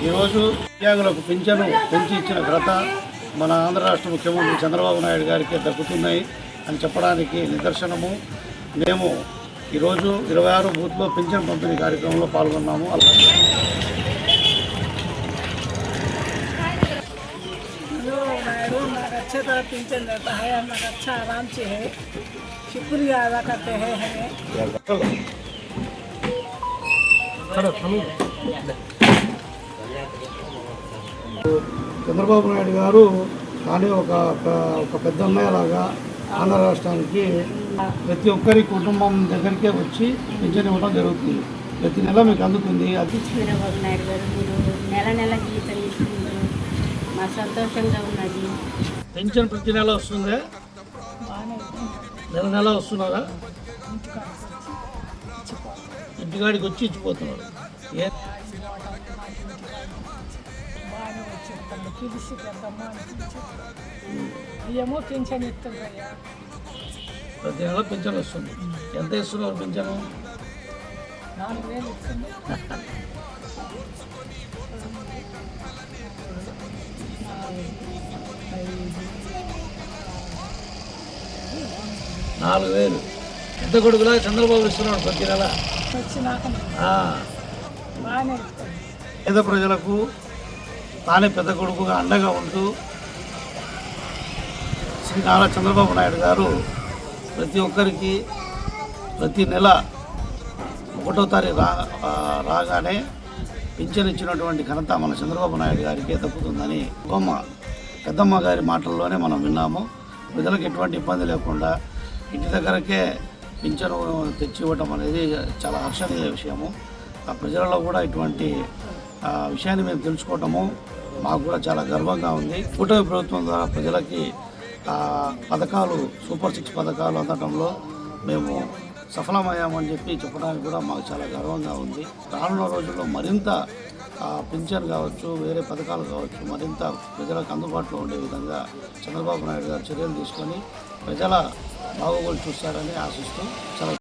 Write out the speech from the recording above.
ఈరోజు దివ్యాంగులకు పింఛను పెంచి ఇచ్చిన ఘనత మన ఆంధ్ర రాష్ట్ర ముఖ్యమంత్రి చంద్రబాబు నాయుడు గారికి దక్కుతున్నాయి అని చెప్పడానికి నిదర్శనము. మేము ఈరోజు 26 బూత్లో పింఛన్ పంపిణీ కార్యక్రమంలో పాల్గొన్నాము. अच्छे तरह पेंशन देता है, हम लोग अच्छा आराम से है, शुक्रिया अदा करते हैं हमें। చంద్రబాబు నాయుడు గారు కానీ ఒక పెద్ద అన్నయ్యలాగా ఆంధ్ర రాష్ట్రానికి ప్రతి ఒక్కరి కుటుంబం దగ్గరికే వచ్చి పింఛన్ ఇవ్వడం జరుగుతుంది. ప్రతి నెల మీకు అందుతుంది. అది చంద్రబాబు నాయుడు గారు మీరు నెల నెల జీతం ఇస్తున్నారు, మా సంతోషంగా ఉన్నది. పెన్షన్ ప్రతి నెల వస్తుందే, నెల నెల వస్తున్నారా? ఇంటికాడికి వచ్చి ఇచ్చిపోతున్నారు. ఏమో పెన్షన్ ఇస్తుందయ్యా, ప్రతి నెల పింఛన్ వస్తుంది. ఎంత ఇస్తున్నారు పింఛను? 4000 ఇస్తుంది. నాలుగు వేలు పెద్ద కొడుకులా చంద్రబాబు ఇస్తున్నాడు ప్రతి నెల. పేద ప్రజలకు తానే పెద్ద కొడుకుగా అండగా ఉంటూ శ్రీ నారా చంద్రబాబు నాయుడు గారు ప్రతి ఒక్కరికి ప్రతి నెల 1వ తారీఖు రాగానే పింఛన్ ఇచ్చినటువంటి ఘనత మన చంద్రబాబు నాయుడు గారికి దక్కుతుందని పెద్దమ్మ గారి మాటల్లోనే మనం విన్నాము. ప్రజలకు ఎటువంటి ఇబ్బంది లేకుండా ఇంటి దగ్గరకే పింఛను తెచ్చి ఇవ్వటం అనేది చాలా హర్షణీయ విషయము. ఆ ప్రజలలో కూడా ఇటువంటి విషయాన్ని మేము తెలుసుకోవటము మాకు కూడా చాలా గర్వంగా ఉంది. కూటమి ప్రభుత్వం ద్వారా ప్రజలకి పథకాలు సూపర్ 6 పథకాలు అందడంలో మేము సఫలమయ్యామని చెప్పడానికి కూడా మాకు చాలా గర్వంగా ఉంది. రానున్న రోజుల్లో మరింత పింఛన్ కావచ్చు, వేరే పథకాలు కావచ్చు, మరింత ప్రజలకు అందుబాటులో ఉండే విధంగా చంద్రబాబు నాయుడు గారు చర్యలు తీసుకొని ప్రజల బాగోగులు చూస్తారని ఆశిస్తూ చాలా